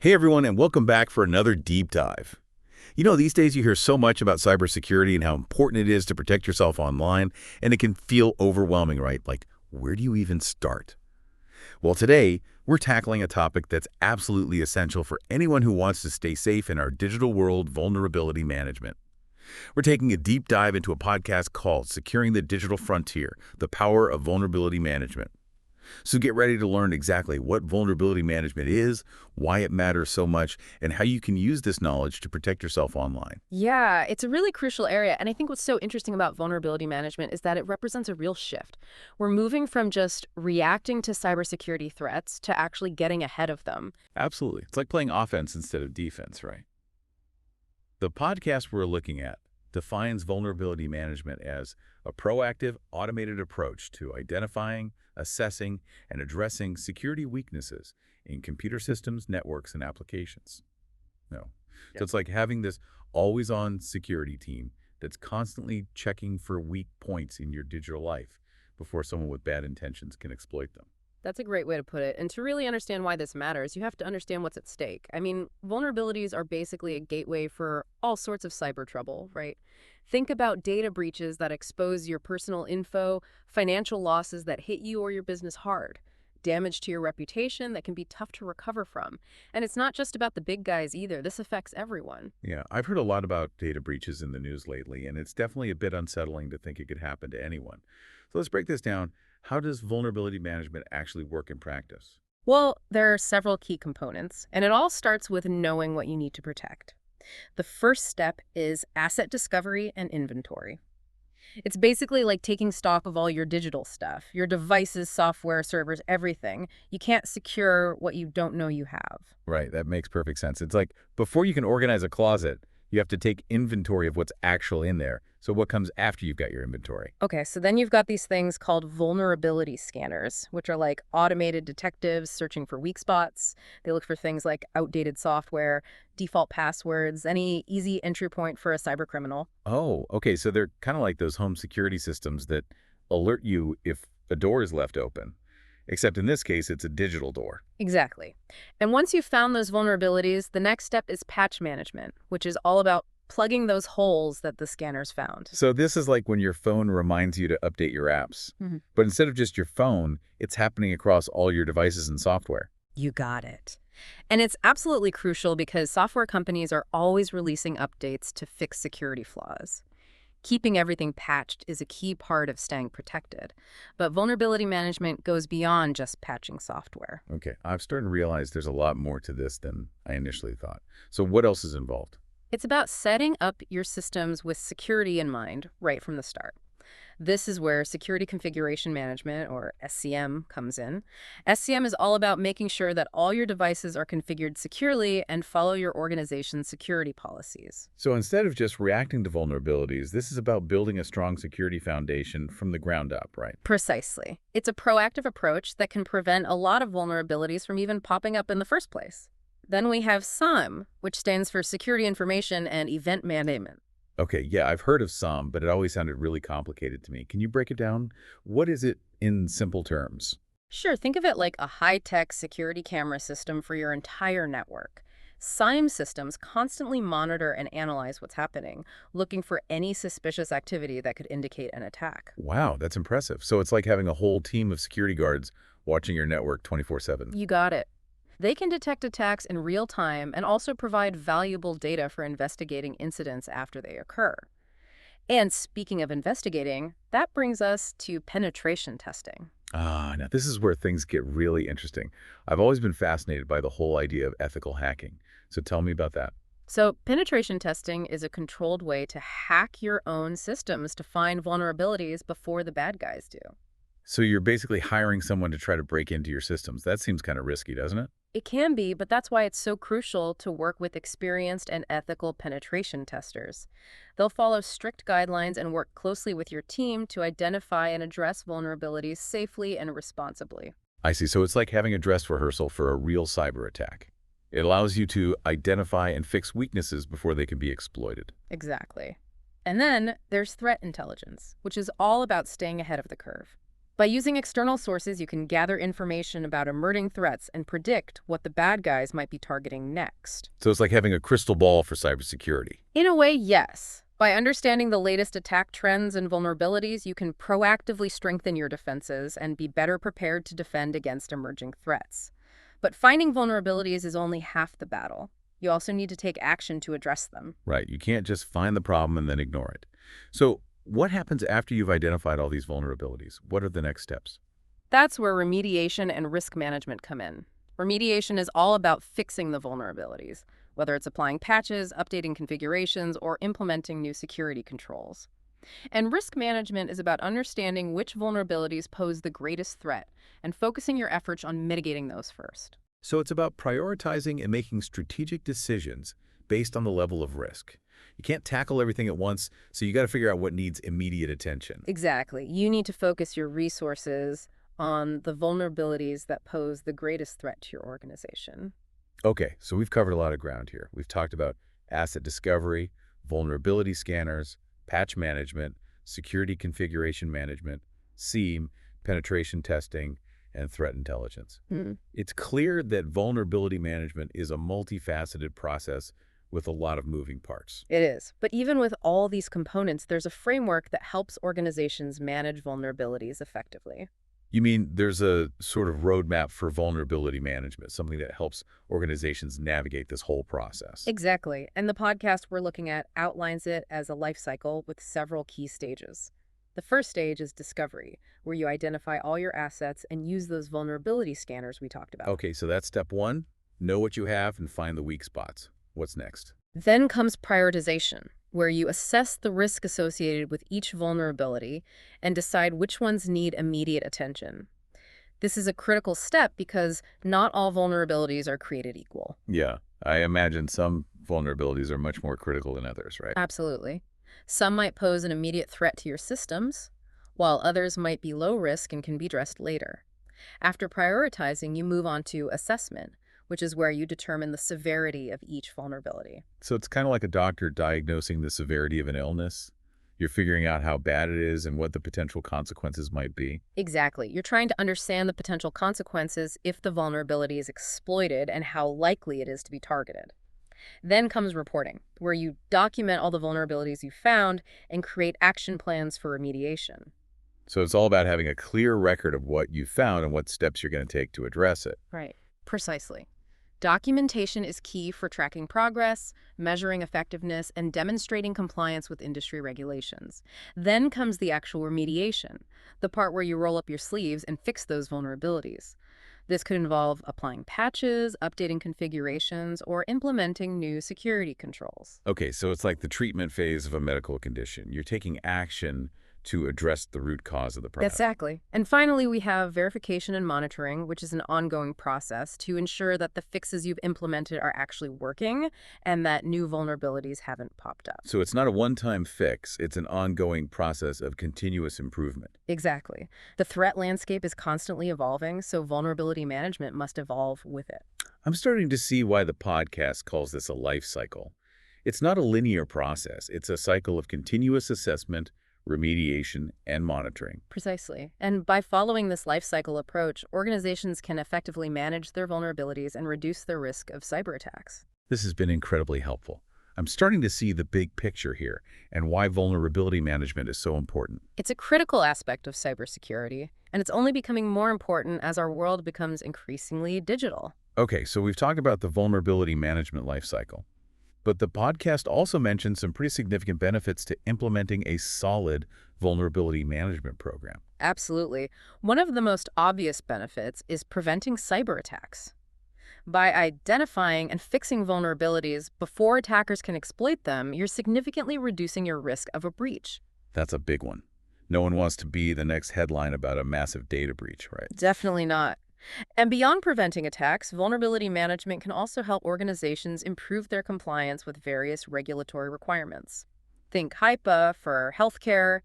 Hey everyone, and welcome back for another deep dive. These days you hear so much about cybersecurity and how important it is to protect yourself online, and it can feel overwhelming, right? Like, where do you even start? Well, today, we're tackling a topic that's absolutely essential for anyone who wants to stay safe in our digital world: vulnerability management. We're taking a deep dive into a podcast called Securing the Digital Frontier: The Power of Vulnerability Management. So get ready to learn exactly what vulnerability management is, why it matters so much, and how you can use this knowledge to protect yourself online. Yeah, it's a really crucial area. And I think what's so interesting about vulnerability management is that it represents a real shift. We're moving from just reacting to cybersecurity threats to actually getting ahead of them. Absolutely. It's like playing offense instead of defense, right? The podcast we're looking at defines vulnerability management as a proactive, automated approach to identifying, assessing, and addressing security weaknesses in computer systems, networks, and applications. No. So it's like having this always-on security team that's constantly checking for weak points in your digital life before someone with bad intentions can exploit them. That's a great way to put it. And to really understand why this matters, you have to understand what's at stake. I mean, vulnerabilities are basically a gateway for all sorts of cyber trouble, right? Think about data breaches that expose your personal info, financial losses that hit you or your business hard, damage to your reputation that can be tough to recover from. And it's not just about the big guys either. This affects everyone. Yeah, I've heard a lot about data breaches in the news lately, and it's definitely a bit unsettling to think it could happen to anyone. So let's break this down. How does vulnerability management actually work in practice? Well, there are several key components, and it all starts with knowing what you need to protect. The first step is asset discovery and inventory. It's basically like taking stock of all your digital stuff, your devices, software, servers, everything. You can't secure what you don't know you have. Right, that makes perfect sense. It's like before you can organize a closet, you have to take inventory of what's actually in there. So what comes after you've got your inventory? Okay, so then you've got these things called vulnerability scanners, which are like automated detectives searching for weak spots. They look for things like outdated software, default passwords, any easy entry point for a cyber criminal. Oh, okay, so they're kind of like those home security systems that alert you if a door is left open. Except in this case, it's a digital door. Exactly. And once you've found those vulnerabilities, the next step is patch management, which is all about plugging those holes that the scanners found. So this is like when your phone reminds you to update your apps. Mhm. But instead of just your phone, it's happening across all your devices and software. You got it. And it's absolutely crucial because software companies are always releasing updates to fix security flaws. Keeping everything patched is a key part of staying protected. But vulnerability management goes beyond just patching software. Okay, I'm starting to realize there's a lot more to this than I initially thought. So what else is involved? It's about setting up your systems with security in mind right from the start. This is where Security Configuration Management, or SCM, comes in. SCM is all about making sure that all your devices are configured securely and follow your organization's security policies. So instead of just reacting to vulnerabilities, this is about building a strong security foundation from the ground up, right? Precisely. It's a proactive approach that can prevent a lot of vulnerabilities from even popping up in the first place. Then we have SIEM, which stands for Security Information and Event Management. Okay, yeah, I've heard of some, but it always sounded really complicated to me. Can you break it down? What is it in simple terms? Sure, think of it like a high-tech security camera system for your entire network. SIEM systems constantly monitor and analyze what's happening, looking for any suspicious activity that could indicate an attack. Wow, that's impressive. So it's like having a whole team of security guards watching your network 24/7. You got it. They can detect attacks in real time and also provide valuable data for investigating incidents after they occur. And speaking of investigating, that brings us to penetration testing. Ah, now this is where things get really interesting. I've always been fascinated by the whole idea of ethical hacking. So tell me about that. So, penetration testing is a controlled way to hack your own systems to find vulnerabilities before the bad guys do. So you're basically hiring someone to try to break into your systems. That seems kind of risky, doesn't it? It can be, but that's why it's so crucial to work with experienced and ethical penetration testers. They'll follow strict guidelines and work closely with your team to identify and address vulnerabilities safely and responsibly. I see. So it's like having a dress rehearsal for a real cyber attack. It allows you to identify and fix weaknesses before they can be exploited. Exactly. And then there's threat intelligence, which is all about staying ahead of the curve. By using external sources, you can gather information about emerging threats and predict what the bad guys might be targeting next. So it's like having a crystal ball for cybersecurity. In a way, yes. By understanding the latest attack trends and vulnerabilities, you can proactively strengthen your defenses and be better prepared to defend against emerging threats. But finding vulnerabilities is only half the battle. You also need to take action to address them. Right. You can't just find the problem and then ignore it. So what happens after you've identified all these vulnerabilities? What are the next steps? That's where remediation and risk management come in. Remediation is all about fixing the vulnerabilities, whether it's applying patches, updating configurations, or implementing new security controls. And risk management is about understanding which vulnerabilities pose the greatest threat and focusing your efforts on mitigating those first. So it's about prioritizing and making strategic decisions based on the level of risk. You can't tackle everything at once, so you got to figure out what needs immediate attention. Exactly. You need to focus your resources on the vulnerabilities that pose the greatest threat to your organization. Okay, so we've covered a lot of ground here. We've talked about asset discovery, vulnerability scanners, patch management, security configuration management, SIEM, penetration testing, and threat intelligence. It's clear that vulnerability management is a multifaceted process with a lot of moving parts. It is. But even with all these components, there's a framework that helps organizations manage vulnerabilities effectively. You mean there's a sort of roadmap for vulnerability management, something that helps organizations navigate this whole process? Exactly. And the podcast we're looking at outlines it as a life cycle with several key stages. The first stage is discovery, where you identify all your assets and use those vulnerability scanners we talked about. Okay, so that's step one. Know what you have and find the weak spots. What's next? Then comes prioritization, where you assess the risk associated with each vulnerability and decide which ones need immediate attention. This is a critical step because not all vulnerabilities are created equal. Yeah, I imagine some vulnerabilities are much more critical than others, right? Absolutely. Some might pose an immediate threat to your systems, while others might be low risk and can be addressed later. After prioritizing, you move on to assessment, which is where you determine the severity of each vulnerability. So it's kind of like a doctor diagnosing the severity of an illness. You're figuring out how bad it is and what the potential consequences might be. Exactly. You're trying to understand the potential consequences if the vulnerability is exploited and how likely it is to be targeted. Then comes reporting, where you document all the vulnerabilities you found and create action plans for remediation. So it's all about having a clear record of what you found and what steps you're going to take to address it. Right. Precisely. Documentation is key for tracking progress, measuring effectiveness, and demonstrating compliance with industry regulations. Then comes the actual remediation, the part where you roll up your sleeves and fix those vulnerabilities. This could involve applying patches, updating configurations, or implementing new security controls. Okay, so it's like the treatment phase of a medical condition. You're taking action to address the root cause of the problem. Exactly. And finally, we have verification and monitoring, which is an ongoing process to ensure that the fixes you've implemented are actually working and that new vulnerabilities haven't popped up. So it's not a one-time fix. It's an ongoing process of continuous improvement. Exactly. The threat landscape is constantly evolving, so vulnerability management must evolve with it. I'm starting to see why the podcast calls this a life cycle. It's not a linear process. It's a cycle of continuous assessment, remediation, and monitoring. Precisely. And by following this life cycle approach, organizations can effectively manage their vulnerabilities and reduce their risk of cyber attacks. This has been incredibly helpful. I'm starting to see the big picture here and why vulnerability management is so important. It's a critical aspect of cybersecurity, and it's only becoming more important as our world becomes increasingly digital. Okay, so we've talked about the vulnerability management lifecycle. But the podcast also mentioned some pretty significant benefits to implementing a solid vulnerability management program. Absolutely. One of the most obvious benefits is preventing cyber attacks. By identifying and fixing vulnerabilities before attackers can exploit them, you're significantly reducing your risk of a breach. That's a big one. No one wants to be the next headline about a massive data breach, right? Definitely not. And beyond preventing attacks, vulnerability management can also help organizations improve their compliance with various regulatory requirements. Think HIPAA for healthcare,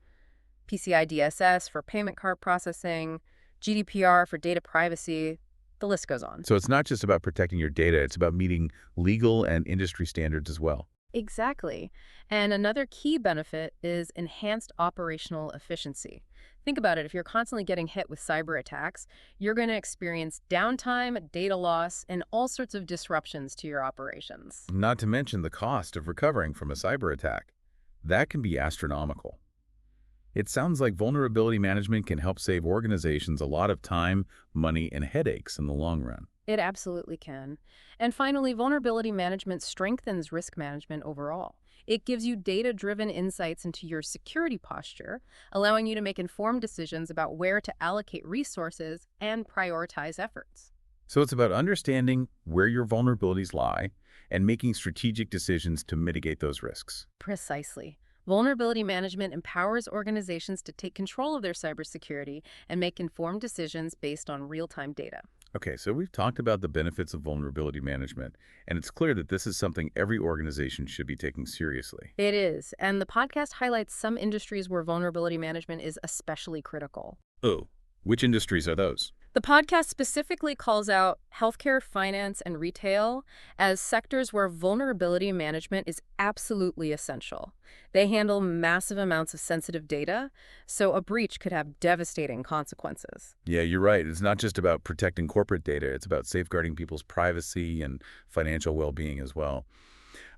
PCI-DSS for payment card processing, GDPR for data privacy. The list goes on. So it's not just about protecting your data, it's about meeting legal and industry standards as well. Exactly. And another key benefit is enhanced operational efficiency. Think about it. If you're constantly getting hit with cyber attacks, you're going to experience downtime, data loss, and all sorts of disruptions to your operations. Not to mention the cost of recovering from a cyber attack. That can be astronomical. It sounds like vulnerability management can help save organizations a lot of time, money, and headaches in the long run. It absolutely can. And finally, vulnerability management strengthens risk management overall. It gives you data-driven insights into your security posture, allowing you to make informed decisions about where to allocate resources and prioritize efforts. So it's about understanding where your vulnerabilities lie and making strategic decisions to mitigate those risks. Precisely. Vulnerability management empowers organizations to take control of their cybersecurity and make informed decisions based on real-time data. Okay, so we've talked about the benefits of vulnerability management, and it's clear that this is something every organization should be taking seriously. It is, and the podcast highlights some industries where vulnerability management is especially critical. Oh, which industries are those? The podcast specifically calls out healthcare, finance, and retail as sectors where vulnerability management is absolutely essential. They handle massive amounts of sensitive data, so a breach could have devastating consequences. Yeah, you're right. It's not just about protecting corporate data. It's about safeguarding people's privacy and financial well-being as well.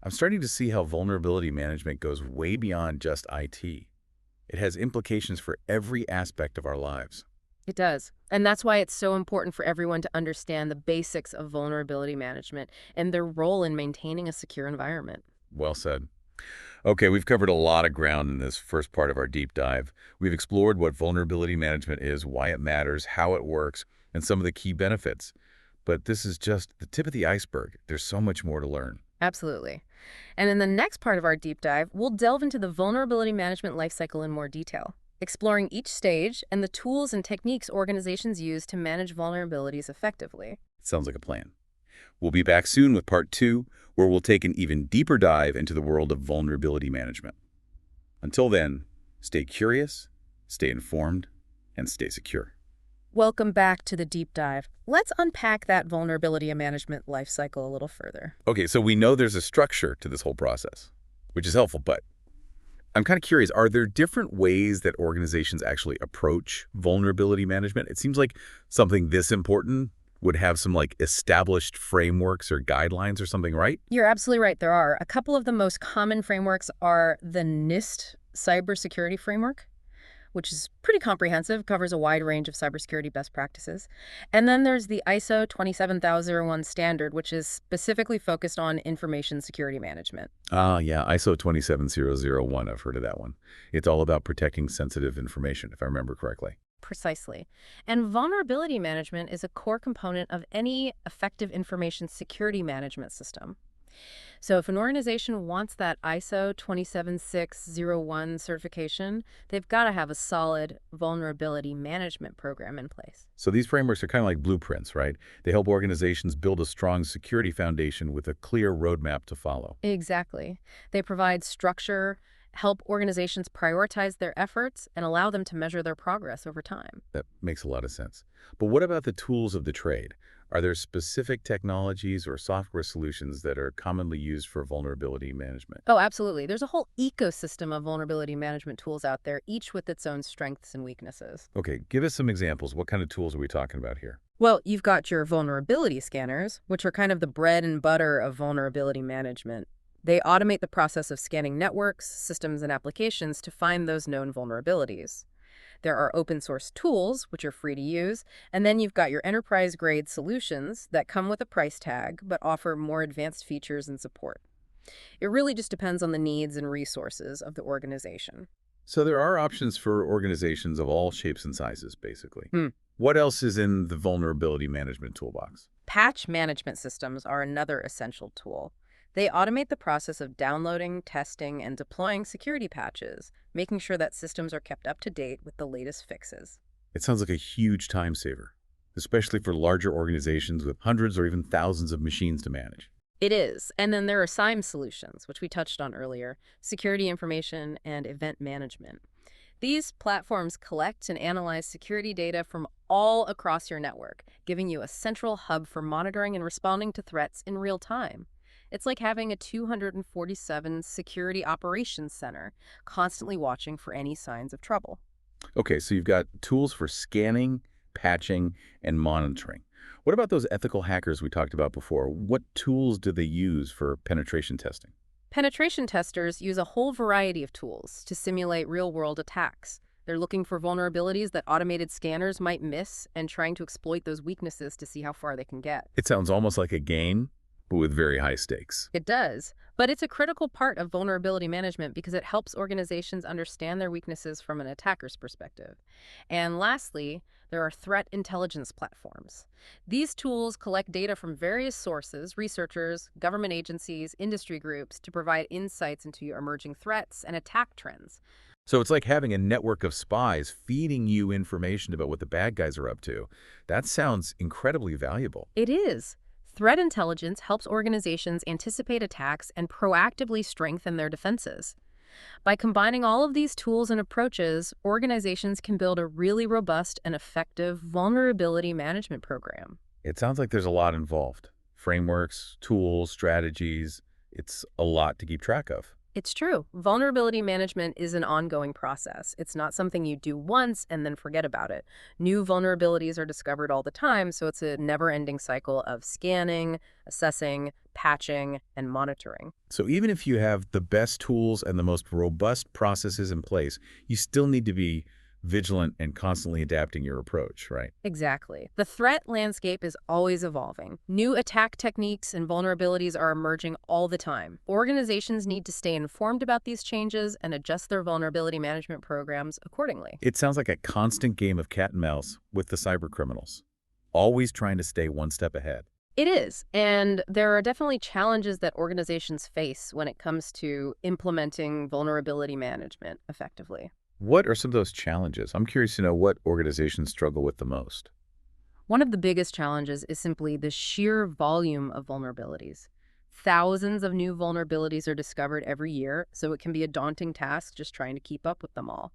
I'm starting to see how vulnerability management goes way beyond just IT. It has implications for every aspect of our lives. It does. And that's why it's so important for everyone to understand the basics of vulnerability management and their role in maintaining a secure environment. Well said. Okay, we've covered a lot of ground in this first part of our deep dive. We've explored what vulnerability management is, why it matters, how it works, and some of the key benefits. But this is just the tip of the iceberg. There's so much more to learn. Absolutely. And in the next part of our deep dive, we'll delve into the vulnerability management lifecycle in more detail, exploring each stage and the tools and techniques organizations use to manage vulnerabilities effectively. Sounds like a plan. We'll be back soon with part 2, where we'll take an even deeper dive into the world of vulnerability management. Until then, stay curious, stay informed, and stay secure. Welcome back to the deep dive. Let's unpack that vulnerability management lifecycle a little further. Okay, so we know there's a structure to this whole process, which is helpful, but I'm kind of curious, are there different ways that organizations actually approach vulnerability management? It seems like something this important would have some established frameworks or guidelines or something, right? You're absolutely right. There are. A couple of the most common frameworks are the NIST Cybersecurity Framework, which is pretty comprehensive, covers a wide range of cybersecurity best practices. And then there's the ISO 27001 standard, which is specifically focused on information security management. Yeah, ISO 27001, I've heard of that one. It's all about protecting sensitive information, if I remember correctly. Precisely. And vulnerability management is a core component of any effective information security management system. So if an organization wants that ISO 27601 certification, they've got to have a solid vulnerability management program in place. So these frameworks are kind of like blueprints, right? They help organizations build a strong security foundation with a clear roadmap to follow. Exactly. They provide structure, help organizations prioritize their efforts, and allow them to measure their progress over time. That makes a lot of sense. But what about the tools of the trade? Are there specific technologies or software solutions that are commonly used for vulnerability management? Oh, absolutely. There's a whole ecosystem of vulnerability management tools out there, each with its own strengths and weaknesses. Okay, give us some examples. What kind of tools are we talking about here? Well, you've got your vulnerability scanners, which are kind of the bread and butter of vulnerability management. They automate the process of scanning networks, systems, and applications to find those known vulnerabilities. There are open source tools, which are free to use, and then you've got your enterprise-grade solutions that come with a price tag but offer more advanced features and support. It really just depends on the needs and resources of the organization. So there are options for organizations of all shapes and sizes, basically. What else is in the vulnerability management toolbox? Patch management systems are another essential tool. They automate the process of downloading, testing, and deploying security patches, making sure that systems are kept up to date with the latest fixes. It sounds like a huge time saver, especially for larger organizations with hundreds or even thousands of machines to manage. It is. And then there are SIEM solutions, which we touched on earlier, security information and event management. These platforms collect and analyze security data from all across your network, giving you a central hub for monitoring and responding to threats in real time. It's like having a 247 security operations center, constantly watching for any signs of trouble. Okay, so you've got tools for scanning, patching, and monitoring. What about those ethical hackers we talked about before? What tools do they use for penetration testing? Penetration testers use a whole variety of tools to simulate real-world attacks. They're looking for vulnerabilities that automated scanners might miss and trying to exploit those weaknesses to see how far they can get. It sounds almost like a game, but with very high stakes. It does, but it's a critical part of vulnerability management because it helps organizations understand their weaknesses from an attacker's perspective. And lastly, there are threat intelligence platforms. These tools collect data from various sources, researchers, government agencies, industry groups, to provide insights into emerging threats and attack trends. So it's like having a network of spies feeding you information about what the bad guys are up to. That sounds incredibly valuable. It is. Threat intelligence helps organizations anticipate attacks and proactively strengthen their defenses. By combining all of these tools and approaches, organizations can build a really robust and effective vulnerability management program. It sounds like there's a lot involved. Frameworks, tools, strategies. It's a lot to keep track of. It's true. Vulnerability management is an ongoing process. It's not something you do once and then forget about it. New vulnerabilities are discovered all the time, so it's a never-ending cycle of scanning, assessing, patching, and monitoring. So even if you have the best tools and the most robust processes in place, you still need to be vigilant and constantly adapting your approach, right? Exactly. The threat landscape is always evolving. New attack techniques and vulnerabilities are emerging all the time. Organizations need to stay informed about these changes and adjust their vulnerability management programs accordingly. It sounds like a constant game of cat and mouse with the cyber criminals, always trying to stay one step ahead. It is, and there are definitely challenges that organizations face when it comes to implementing vulnerability management effectively. What are some of those challenges? I'm curious to know what organizations struggle with the most. One of the biggest challenges is simply the sheer volume of vulnerabilities. Thousands of new vulnerabilities are discovered every year, so it can be a daunting task just trying to keep up with them all.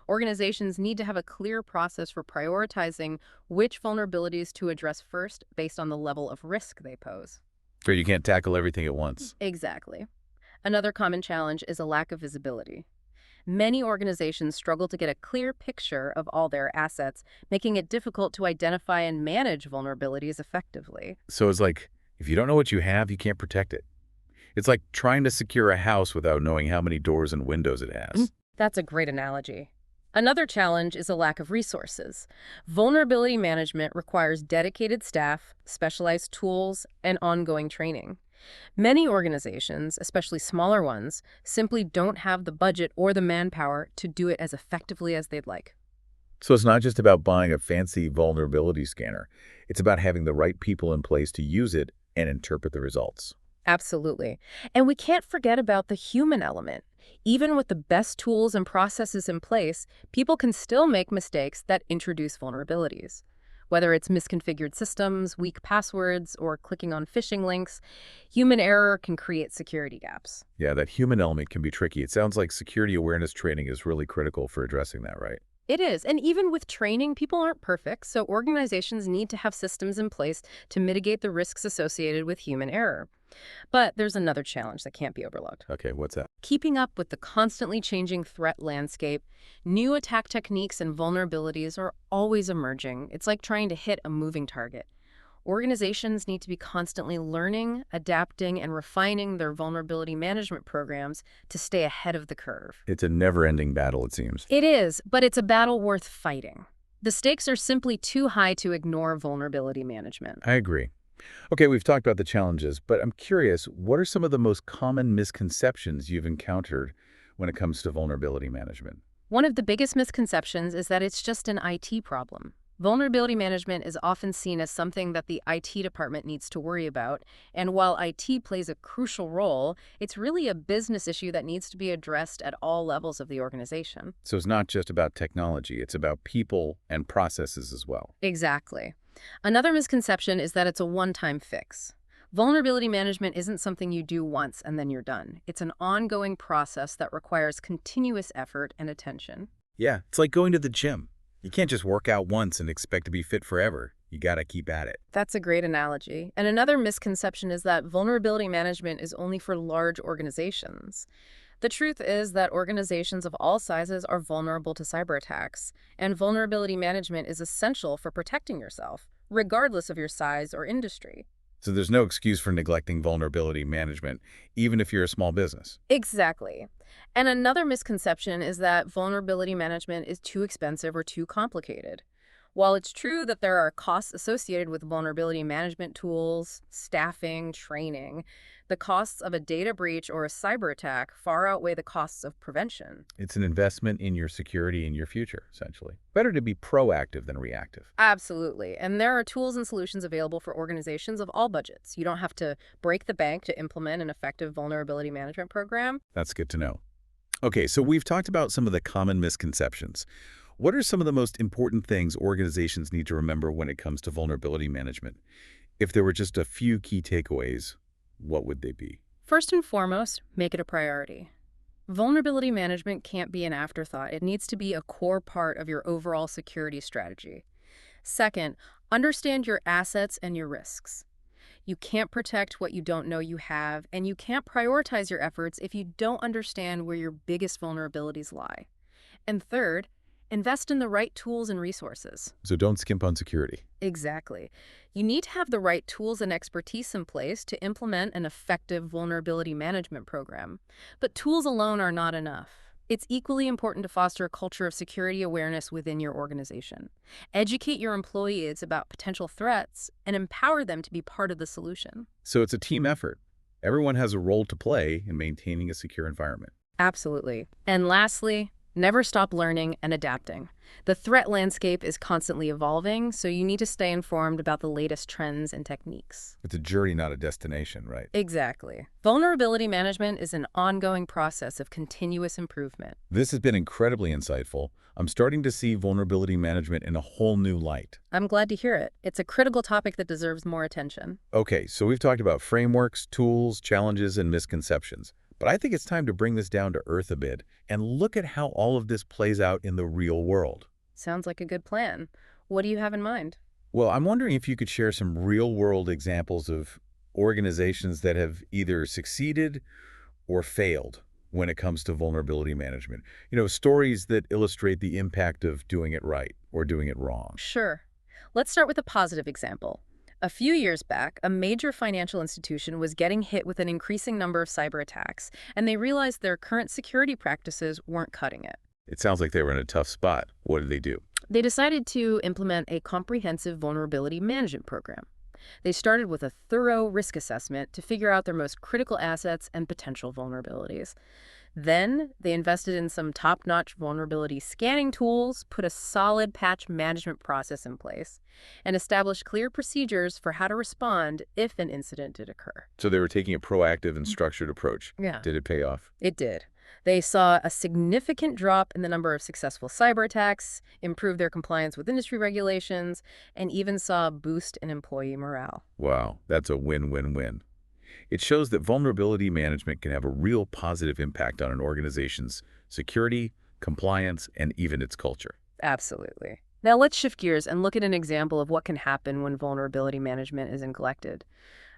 Organizations need to have a clear process for prioritizing which vulnerabilities to address first based on the level of risk they pose. Or you can't tackle everything at once. Exactly. Another common challenge is a lack of visibility. Many organizations struggle to get a clear picture of all their assets, making it difficult to identify and manage vulnerabilities effectively. So it's like, if you don't know what you have, you can't protect it. It's like trying to secure a house without knowing how many doors and windows it has. That's a great analogy. Another challenge is a lack of resources. Vulnerability management requires dedicated staff, specialized tools, and ongoing training. Many organizations, especially smaller ones, simply don't have the budget or the manpower to do it as effectively as they'd like. So it's not just about buying a fancy vulnerability scanner. It's about having the right people in place to use it and interpret the results. Absolutely. And we can't forget about the human element. Even with the best tools and processes in place, people can still make mistakes that introduce vulnerabilities. Whether it's misconfigured systems, weak passwords, or clicking on phishing links, human error can create security gaps. Yeah, that human element can be tricky. It sounds like security awareness training is really critical for addressing that, right? It is. And even with training, people aren't perfect, so organizations need to have systems in place to mitigate the risks associated with human error. But there's another challenge that can't be overlooked. Okay, what's that? Keeping up with the constantly changing threat landscape, new attack techniques and vulnerabilities are always emerging. It's like trying to hit a moving target. Organizations need to be constantly learning, adapting, and refining their vulnerability management programs to stay ahead of the curve. It's a never-ending battle, it seems. It is, but it's a battle worth fighting. The stakes are simply too high to ignore vulnerability management. I agree. Okay, we've talked about the challenges, but I'm curious, what are some of the most common misconceptions you've encountered when it comes to vulnerability management? One of the biggest misconceptions is that it's just an IT problem. Vulnerability management is often seen as something that the IT department needs to worry about, and while IT plays a crucial role, it's really a business issue that needs to be addressed at all levels of the organization. So it's not just about technology, it's about people and processes as well. Exactly. Another misconception is that it's a one-time fix. Vulnerability management isn't something you do once and then you're done. It's an ongoing process that requires continuous effort and attention. Yeah, it's like going to the gym. You can't just work out once and expect to be fit forever. You gotta keep at it. That's a great analogy. And another misconception is that vulnerability management is only for large organizations. The truth is that organizations of all sizes are vulnerable to cyber attacks, and vulnerability management is essential for protecting yourself, regardless of your size or industry. So there's no excuse for neglecting vulnerability management, even if you're a small business. Exactly. And another misconception is that vulnerability management is too expensive or too complicated. While it's true that there are costs associated with vulnerability management tools, staffing, training, the costs of a data breach or a cyber attack far outweigh the costs of prevention. It's an investment in your security and your future, essentially. Better to be proactive than reactive. Absolutely. And there are tools and solutions available for organizations of all budgets. You don't have to break the bank to implement an effective vulnerability management program. That's good to know. Okay, so we've talked about some of the common misconceptions. What are some of the most important things organizations need to remember when it comes to vulnerability management? If there were just a few key takeaways, what would they be? First and foremost, make it a priority. Vulnerability management can't be an afterthought. It needs to be a core part of your overall security strategy. Second, understand your assets and your risks. You can't protect what you don't know you have, and you can't prioritize your efforts if you don't understand where your biggest vulnerabilities lie. And third, invest in the right tools and resources. So don't skimp on security. Exactly. You need to have the right tools and expertise in place to implement an effective vulnerability management program. But tools alone are not enough. It's equally important to foster a culture of security awareness within your organization. Educate your employees about potential threats and empower them to be part of the solution. So it's a team effort. Everyone has a role to play in maintaining a secure environment. Absolutely. And lastly, never stop learning and adapting. The threat landscape is constantly evolving, so you need to stay informed about the latest trends and techniques. It's a journey, not a destination, right? Exactly. Vulnerability management is an ongoing process of continuous improvement. This has been incredibly insightful. I'm starting to see vulnerability management in a whole new light. I'm glad to hear it. It's a critical topic that deserves more attention. Okay, so we've talked about frameworks, tools, challenges, and misconceptions. But I think it's time to bring this down to earth a bit and look at how all of this plays out in the real world. Sounds like a good plan. What do you have in mind? Well, I'm wondering if you could share some real-world examples of organizations that have either succeeded or failed when it comes to vulnerability management. Stories that illustrate the impact of doing it right or doing it wrong. Sure. Let's start with a positive example. A few years back, a major financial institution was getting hit with an increasing number of cyber attacks, and they realized their current security practices weren't cutting it. It sounds like they were in a tough spot. What did they do? They decided to implement a comprehensive vulnerability management program. They started with a thorough risk assessment to figure out their most critical assets and potential vulnerabilities. Then, they invested in some top-notch vulnerability scanning tools, put a solid patch management process in place, and established clear procedures for how to respond if an incident did occur. So they were taking a proactive and structured approach. Yeah. Did it pay off? It did. They saw a significant drop in the number of successful cyber attacks, improved their compliance with industry regulations, and even saw a boost in employee morale. Wow, that's a win-win-win. It shows that vulnerability management can have a real positive impact on an organization's security, compliance, and even its culture. Absolutely. Now let's shift gears and look at an example of what can happen when vulnerability management is neglected.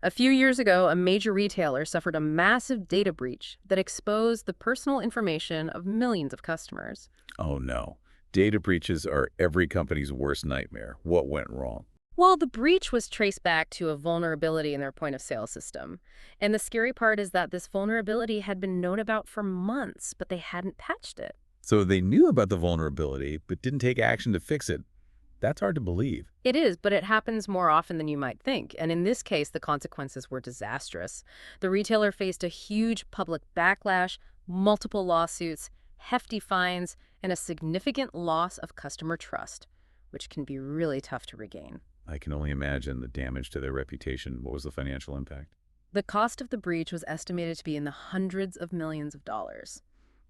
A few years ago, a major retailer suffered a massive data breach that exposed the personal information of millions of customers. Oh no. Data breaches are every company's worst nightmare. What went wrong? Well, the breach was traced back to a vulnerability in their point-of-sale system. And the scary part is that this vulnerability had been known about for months, but they hadn't patched it. So they knew about the vulnerability, but didn't take action to fix it. That's hard to believe. It is, but it happens more often than you might think. And in this case, the consequences were disastrous. The retailer faced a huge public backlash, multiple lawsuits, hefty fines, and a significant loss of customer trust, which can be really tough to regain. I can only imagine the damage to their reputation. What was the financial impact? The cost of the breach was estimated to be in the hundreds of millions of dollars.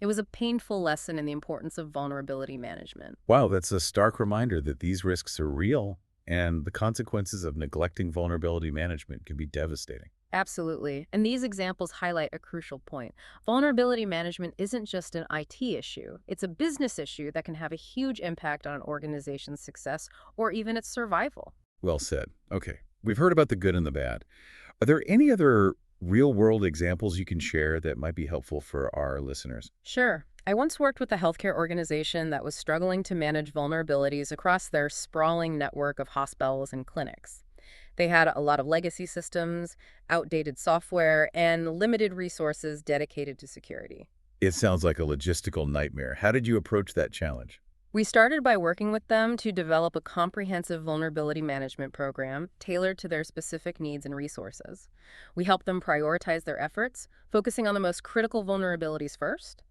It was a painful lesson in the importance of vulnerability management. Wow, that's a stark reminder that these risks are real, and the consequences of neglecting vulnerability management can be devastating. Absolutely. And these examples highlight a crucial point. Vulnerability management isn't just an IT issue. It's a business issue that can have a huge impact on an organization's success or even its survival. Well said. Okay, we've heard about the good and the bad. Are there any other real-world examples you can share that might be helpful for our listeners? Sure. I once worked with a healthcare organization that was struggling to manage vulnerabilities across their sprawling network of hospitals and clinics. They had a lot of legacy systems, outdated software, and limited resources dedicated to security. It sounds like a logistical nightmare. How did you approach that challenge? We started by working with them to develop a comprehensive vulnerability management program tailored to their specific needs and resources. We helped them prioritize their efforts, focusing on the most critical vulnerabilities first.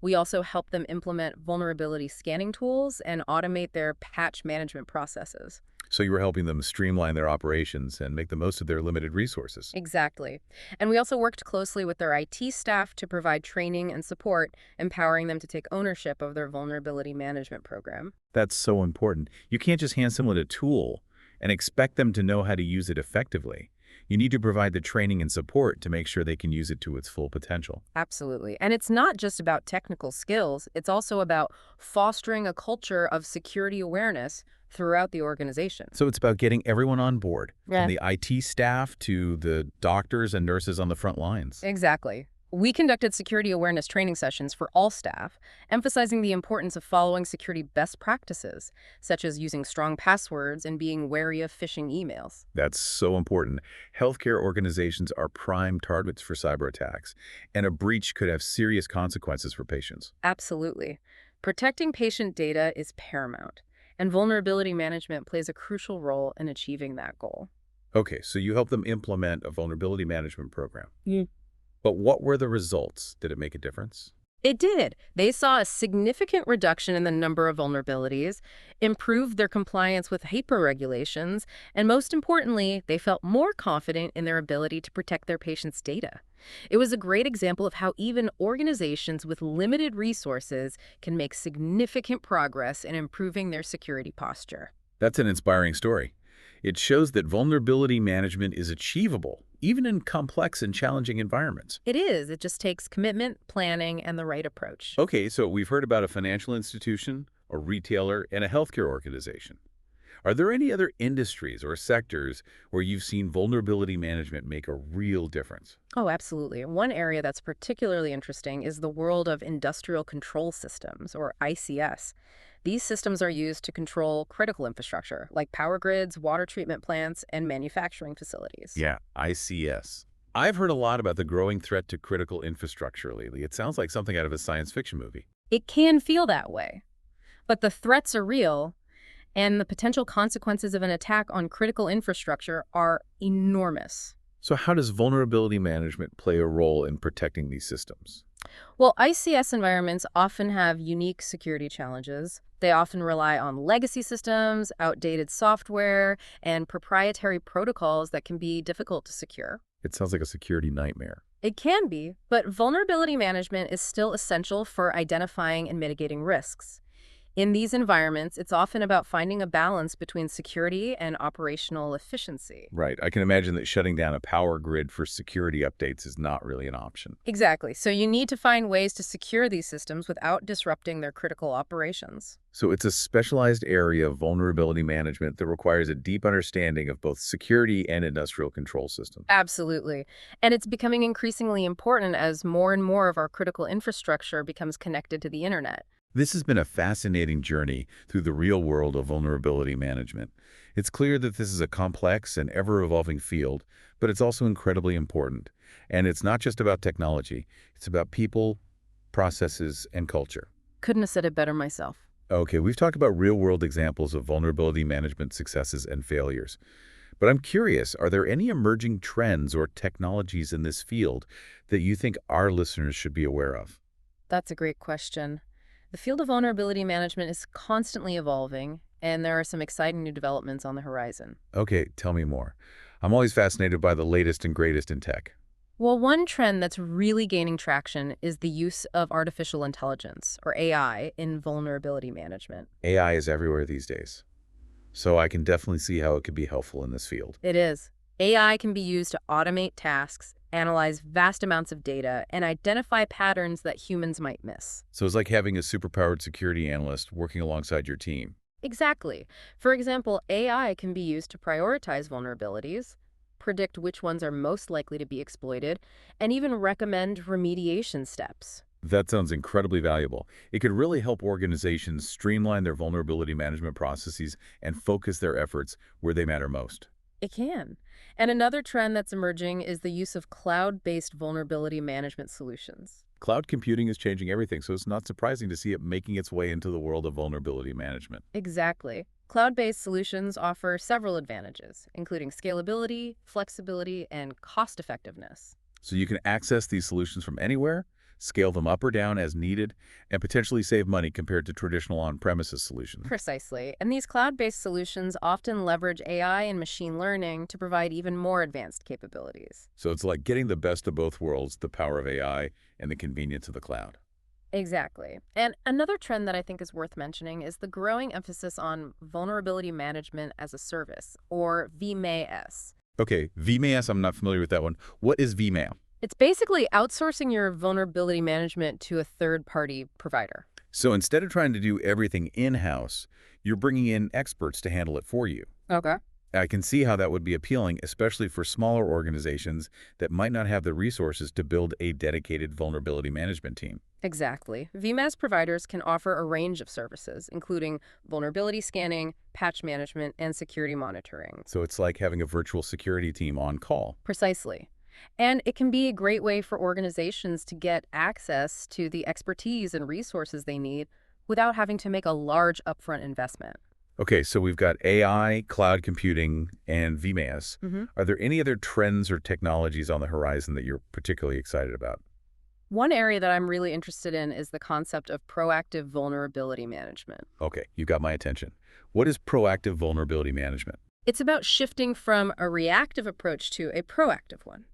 We also helped them implement vulnerability scanning tools and automate their patch management processes. So you were helping them streamline their operations and make the most of their limited resources. Exactly. And we also worked closely with their IT staff to provide training and support, empowering them to take ownership of their vulnerability management program. That's so important. You can't just hand someone a tool and expect them to know how to use it effectively. You need to provide the training and support to make sure they can use it to its full potential. Absolutely. And it's not just about technical skills, it's also about fostering a culture of security awareness throughout the organization. So it's about getting everyone on board, Yeah. from the IT staff to the doctors and nurses on the front lines. Exactly. We conducted security awareness training sessions for all staff, emphasizing the importance of following security best practices, such as using strong passwords and being wary of phishing emails. That's so important. Healthcare organizations are prime targets for cyber attacks, and a breach could have serious consequences for patients. Absolutely. Protecting patient data is paramount, and vulnerability management plays a crucial role in achieving that goal. Okay, so you help them implement a vulnerability management program. But what were the results? Did it make a difference? It did. They saw a significant reduction in the number of vulnerabilities, improved their compliance with HIPAA regulations, and most importantly, they felt more confident in their ability to protect their patients' data. It was a great example of how even organizations with limited resources can make significant progress in improving their security posture. That's an inspiring story. It shows that vulnerability management is achievable, even in complex and challenging environments. It is. It just takes commitment, planning, and the right approach. Okay, so we've heard about a financial institution, a retailer, and a healthcare organization. Are there any other industries or sectors where you've seen vulnerability management make a real difference? Oh, absolutely. One area that's particularly interesting is the world of industrial control systems, or ICS. These systems are used to control critical infrastructure, like power grids, water treatment plants, and manufacturing facilities. Yeah, ICS. I've heard a lot about the growing threat to critical infrastructure lately. It sounds like something out of a science fiction movie. It can feel that way, but the threats are real, and the potential consequences of an attack on critical infrastructure are enormous. So how does vulnerability management play a role in protecting these systems? Well, ICS environments often have unique security challenges. They often rely on legacy systems, outdated software, and proprietary protocols that can be difficult to secure. It sounds like a security nightmare. It can be, but vulnerability management is still essential for identifying and mitigating risks. In these environments, it's often about finding a balance between security and operational efficiency. Right. I can imagine that shutting down a power grid for security updates is not really an option. Exactly. So you need to find ways to secure these systems without disrupting their critical operations. So it's a specialized area of vulnerability management that requires a deep understanding of both security and industrial control systems. Absolutely. And it's becoming increasingly important as more and more of our critical infrastructure becomes connected to the internet. This has been a fascinating journey through the real world of vulnerability management. It's clear that this is a complex and ever-evolving field, but it's also incredibly important. And it's not just about technology. It's about people, processes, and culture. Couldn't have said it better myself. Okay, we've talked about real-world examples of vulnerability management successes and failures. But I'm curious, are there any emerging trends or technologies in this field that you think our listeners should be aware of? That's a great question. The field of vulnerability management is constantly evolving, and there are some exciting new developments on the horizon. Okay, tell me more. I'm always fascinated by the latest and greatest in tech. Well, one trend that's really gaining traction is the use of artificial intelligence, or AI, in vulnerability management. AI is everywhere these days, so I can definitely see how it could be helpful in this field. It is. AI can be used to automate tasks, analyze vast amounts of data, and identify patterns that humans might miss. So it's like having a superpowered security analyst working alongside your team. Exactly. For example, AI can be used to prioritize vulnerabilities, predict which ones are most likely to be exploited, and even recommend remediation steps. That sounds incredibly valuable. It could really help organizations streamline their vulnerability management processes and focus their efforts where they matter most. It can. And another trend that's emerging is the use of cloud-based vulnerability management solutions. Cloud computing is changing everything, so it's not surprising to see it making its way into the world of vulnerability management. Exactly. Cloud-based solutions offer several advantages, including scalability, flexibility, and cost-effectiveness. So you can access these solutions from anywhere, scale them up or down as needed, and potentially save money compared to traditional on-premises solutions. Precisely. And these cloud-based solutions often leverage AI and machine learning to provide even more advanced capabilities. So it's like getting the best of both worlds, the power of AI and the convenience of the cloud. Exactly. And another trend that I think is worth mentioning is the growing emphasis on vulnerability management as a service, or VMaaS. Okay, VMaaS, I'm not familiar with that one. What is VMaaS? It's basically outsourcing your vulnerability management to a third-party provider. So instead of trying to do everything in-house, you're bringing in experts to handle it for you. Okay. I can see how that would be appealing, especially for smaller organizations that might not have the resources to build a dedicated vulnerability management team. Exactly. VMaaS providers can offer a range of services, including vulnerability scanning, patch management, and security monitoring. So it's like having a virtual security team on call. Precisely. And it can be a great way for organizations to get access to the expertise and resources they need without having to make a large upfront investment. Okay, so we've got AI, cloud computing, and VMaaS. Mhm. Are there any other trends or technologies on the horizon that you're particularly excited about? One area that I'm really interested in is the concept of proactive vulnerability management. Okay, you got my attention. What is proactive vulnerability management? It's about shifting from a reactive approach to a proactive one.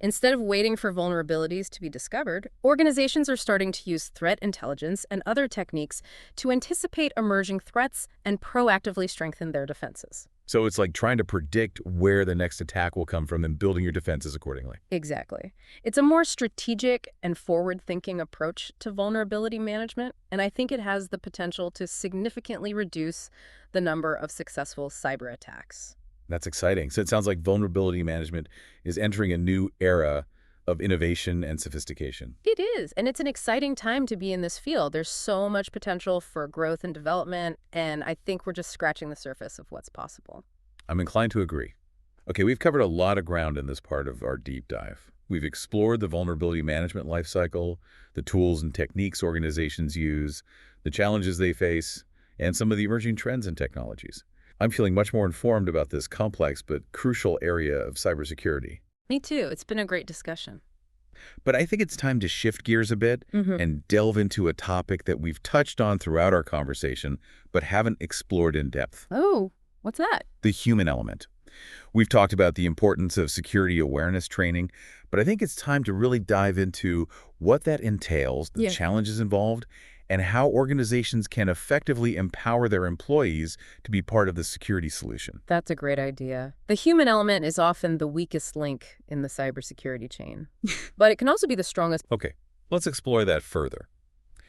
Instead of waiting for vulnerabilities to be discovered, organizations are starting to use threat intelligence and other techniques to anticipate emerging threats and proactively strengthen their defenses. So it's like trying to predict where the next attack will come from and building your defenses accordingly. Exactly. It's a more strategic and forward-thinking approach to vulnerability management, and I think it has the potential to significantly reduce the number of successful cyber attacks. That's exciting. So it sounds like vulnerability management is entering a new era of innovation and sophistication. It is, and it's an exciting time to be in this field. There's so much potential for growth and development, and I think we're just scratching the surface of what's possible. I'm inclined to agree. Okay, we've covered a lot of ground in this part of our deep dive. We've explored the vulnerability management lifecycle, the tools and techniques organizations use, the challenges they face, and some of the emerging trends and technologies. I'm feeling much more informed about this complex but crucial area of cybersecurity. Me too. It's been a great discussion. But I think it's time to shift gears a bit and delve into a topic that we've touched on throughout our conversation but haven't explored in depth: Oh, what's that? the human element. We've talked about the importance of security awareness training, but I think it's time to really dive into what that entails, the Yeah. challenges involved, and how organizations can effectively empower their employees to be part of the security solution. That's a great idea. The human element is often the weakest link in the cybersecurity chain, but it can also be the strongest. Okay, let's explore that further.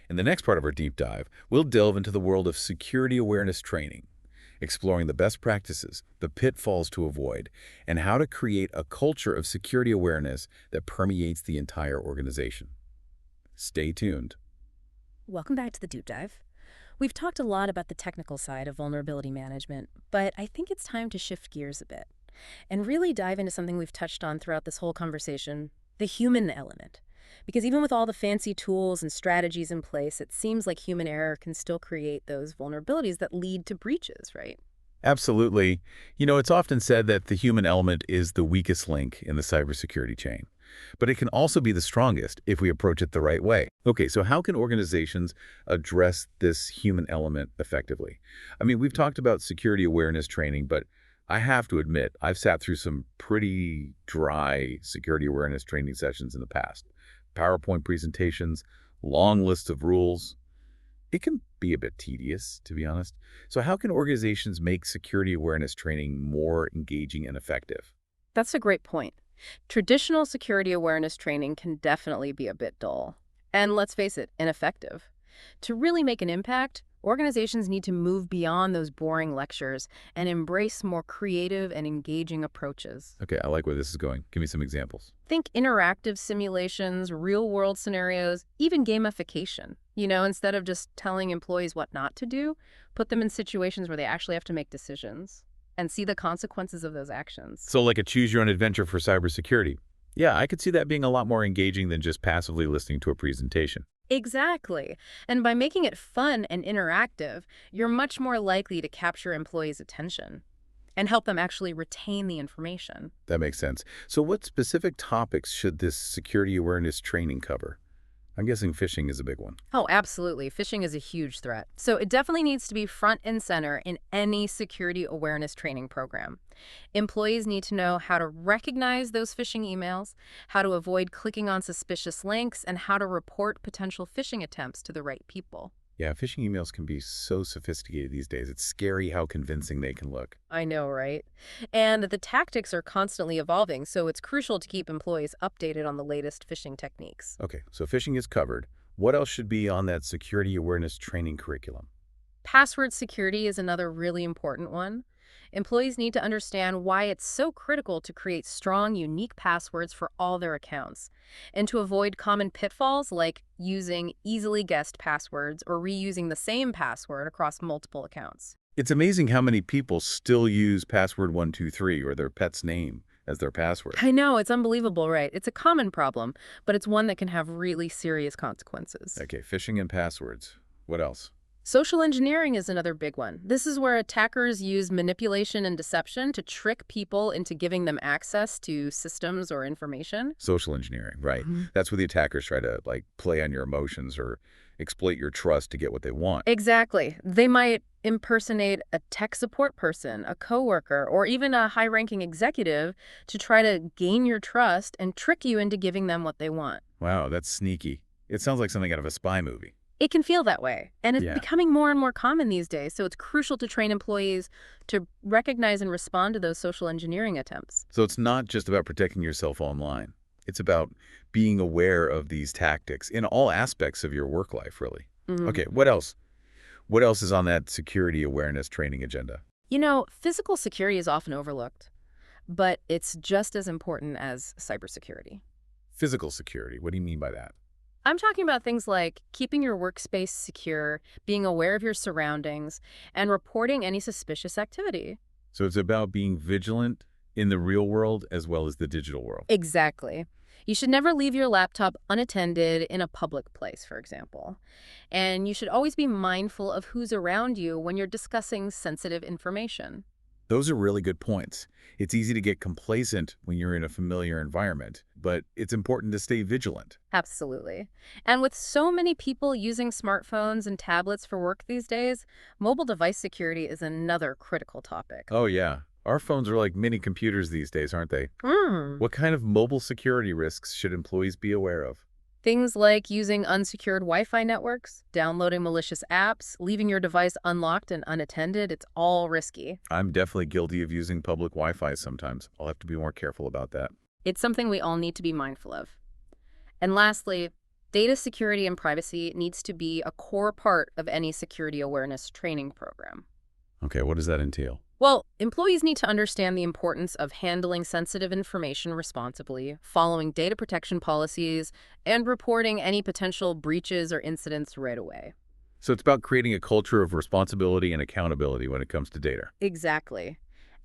In the next part of our deep dive, we'll delve into the world of security awareness training, exploring the best practices, the pitfalls to avoid, and how to create a culture of security awareness that permeates the entire organization. Stay tuned. Welcome back to the Deep Dive. We've talked a lot about the technical side of vulnerability management, but I think it's time to shift gears a bit and really dive into something we've touched on throughout this whole conversation, the human element. Because even with all the fancy tools and strategies in place, it seems like human error can still create those vulnerabilities that lead to breaches, right? Absolutely. You know, it's often said that the human element is the weakest link in the cybersecurity chain, but it can also be the strongest if we approach it the right way. Okay, so how can organizations address this human element effectively? I mean, we've talked about security awareness training, but I have to admit, I've sat through some pretty dry security awareness training sessions in the past. PowerPoint presentations, long lists of rules. It can be a bit tedious, to be honest. So how can organizations make security awareness training more engaging and effective? That's a great point. Traditional security awareness training can definitely be a bit dull. And let's face it, ineffective. To really make an impact, Organizations need to move beyond those boring lectures and embrace more creative and engaging approaches. Okay, I like where this is going. Give me some examples. Think interactive simulations, real-world scenarios, even gamification. Instead of just telling employees what not to do, put them in situations where they actually have to make decisions and see the consequences of those actions. So like a choose-your-own-adventure for cybersecurity. Yeah, I could see that being a lot more engaging than just passively listening to a presentation. Exactly. And by making it fun and interactive, you're much more likely to capture employees' attention and help them actually retain the information. That makes sense. So what specific topics should this security awareness training cover? I'm guessing phishing is a big one. Oh, absolutely. Phishing is a huge threat. So it definitely needs to be front and center in any security awareness training program. Employees need to know how to recognize those phishing emails, how to avoid clicking on suspicious links, and how to report potential phishing attempts to the right people. Yeah, phishing emails can be so sophisticated these days. It's scary how convincing they can look. I know, right? And the tactics are constantly evolving, so it's crucial to keep employees updated on the latest phishing techniques. Okay, so phishing is covered. What else should be on that security awareness training curriculum? Password security is another really important one. Employees need to understand why it's so critical to create strong, unique passwords for all their accounts, and to avoid common pitfalls like using easily guessed passwords or reusing the same password across multiple accounts. It's amazing how many people still use password 123 or their pet's name as their password. I know, it's unbelievable, right? It's a common problem, but it's one that can have really serious consequences. Okay, phishing and passwords. What else? Social engineering is another big one. This is where attackers use manipulation and deception to trick people into giving them access to systems or information. Social engineering, right. That's where the attackers try to, play on your emotions or exploit your trust to get what they want. Exactly. They might impersonate a tech support person, a coworker, or even a high-ranking executive to try to gain your trust and trick you into giving them what they want. Wow, that's sneaky. It sounds like something out of a spy movie. It can feel that way, and it's Yeah. becoming more and more common these days, so it's crucial to train employees to recognize and respond to those social engineering attempts. So it's not just about protecting yourself online. It's about being aware of these tactics in all aspects of your work life, really. Okay, what else? What else is on that security awareness training agenda? Physical security is often overlooked, but it's just as important as cybersecurity. Physical security. What do you mean by that? I'm talking about things like keeping your workspace secure, being aware of your surroundings, and reporting any suspicious activity. So it's about being vigilant in the real world as well as the digital world. Exactly. You should never leave your laptop unattended in a public place, for example. And you should always be mindful of who's around you when you're discussing sensitive information. Those are really good points. It's easy to get complacent when you're in a familiar environment, but it's important to stay vigilant. Absolutely. And with so many people using smartphones and tablets for work these days, mobile device security is another critical topic. Oh, yeah. Our phones are like mini computers these days, aren't they? What kind of mobile security risks should employees be aware of? Things like using unsecured Wi-Fi networks, downloading malicious apps, leaving your device unlocked and unattended, it's all risky. I'm definitely guilty of using public Wi-Fi sometimes. I'll have to be more careful about that. It's something we all need to be mindful of. And lastly, data security and privacy needs to be a core part of any security awareness training program. Okay, what does that entail? Well, employees need to understand the importance of handling sensitive information responsibly, following data protection policies, and reporting any potential breaches or incidents right away. So it's about creating a culture of responsibility and accountability when it comes to data. Exactly.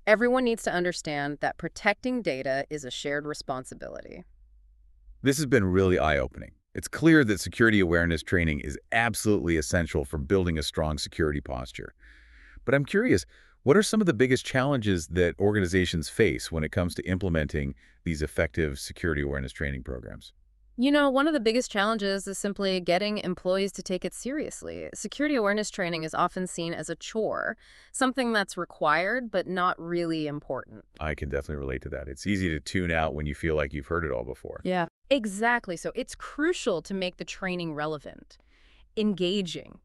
Everyone needs to understand that protecting data is a shared responsibility. This has been really eye-opening. It's clear that security awareness training is absolutely essential for building a strong security posture. But I'm curious, what are some of the biggest challenges that organizations face when it comes to implementing these effective security awareness training programs? One of the biggest challenges is simply getting employees to take it seriously. Security awareness training is often seen as a chore, something that's required but not really important. I can definitely relate to that. It's easy to tune out when you feel like you've heard it all before. Yeah. Exactly. So it's crucial to make the training relevant, engaging,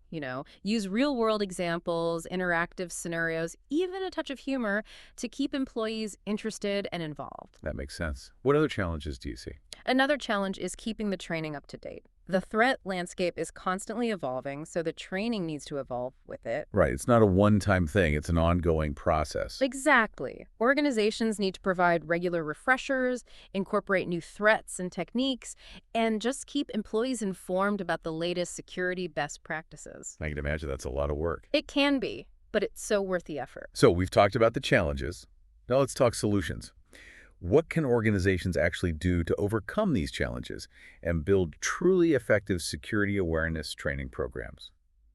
use real-world examples, interactive scenarios, even a touch of humor to keep employees interested and involved. That makes sense. What other challenges do you see? Another challenge is keeping the training up to date. The threat landscape is constantly evolving, so the training needs to evolve with it. Right. It's not a one-time thing. It's an ongoing process. Exactly. Organizations need to provide regular refreshers, incorporate new threats and techniques, and just keep employees informed about the latest security best practices. I can imagine that's a lot of work. It can be, but it's so worth the effort. So we've talked about the challenges. Now let's talk solutions. What can organizations actually do to overcome these challenges and build truly effective security awareness training programs?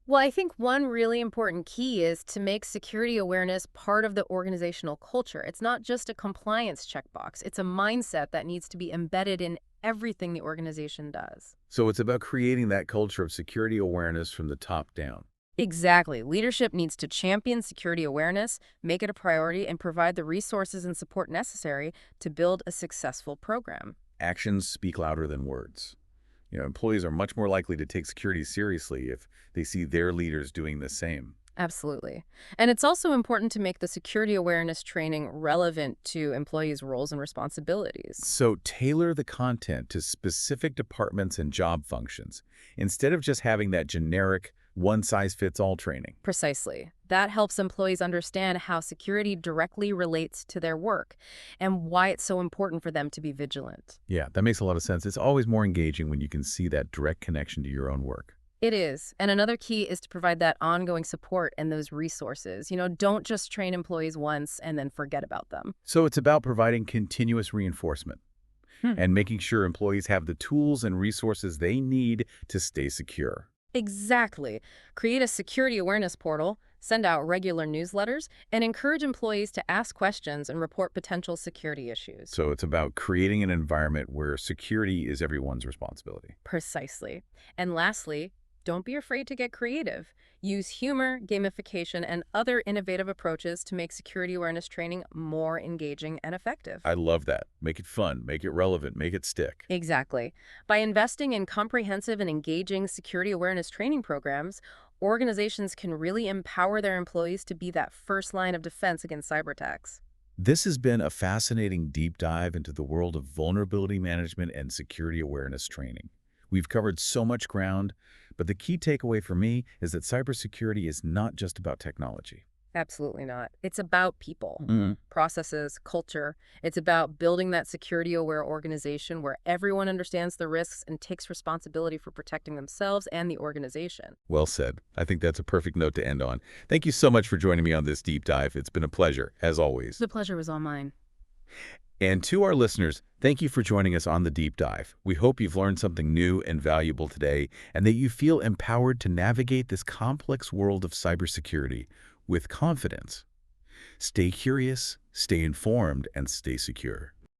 Well, I think one really important key is to make security awareness part of the organizational culture. It's not just a compliance checkbox. It's a mindset that needs to be embedded in everything the organization does. So it's about creating that culture of security awareness from the top down. Exactly. Leadership needs to champion security awareness, make it a priority, and provide the resources and support necessary to build a successful program. Actions speak louder than words. Employees are much more likely to take security seriously if they see their leaders doing the same. Absolutely. And it's also important to make the security awareness training relevant to employees' roles and responsibilities. So tailor the content to specific departments and job functions, instead of just having that generic one-size-fits-all training. Precisely. That helps employees understand how security directly relates to their work and why it's so important for them to be vigilant. Yeah, that makes a lot of sense. It's always more engaging when you can see that direct connection to your own work. It is. And another key is to provide that ongoing support and those resources. Don't just train employees once and then forget about them. So it's about providing continuous reinforcement and making sure employees have the tools and resources they need to stay secure. Exactly. Create a security awareness portal, send out regular newsletters, and encourage employees to ask questions and report potential security issues. So it's about creating an environment where security is everyone's responsibility. Precisely. And lastly, don't be afraid to get creative. Use humor, gamification, and other innovative approaches to make security awareness training more engaging and effective. I love that. Make it fun, make it relevant, make it stick. Exactly. By investing in comprehensive and engaging security awareness training programs, organizations can really empower their employees to be that first line of defense against cyber attacks. This has been a fascinating deep dive into the world of vulnerability management and security awareness training. We've covered so much ground, but the key takeaway for me is that cybersecurity is not just about technology. Absolutely not. It's about people, Mm-hmm. processes, culture. It's about building that security-aware organization where everyone understands the risks and takes responsibility for protecting themselves and the organization. Well said. I think that's a perfect note to end on. Thank you so much for joining me on this deep dive. It's been a pleasure, as always. The pleasure was all mine. And to our listeners, thank you for joining us on the deep dive. We hope you've learned something new and valuable today, and that you feel empowered to navigate this complex world of cybersecurity with confidence. Stay curious, stay informed, and stay secure.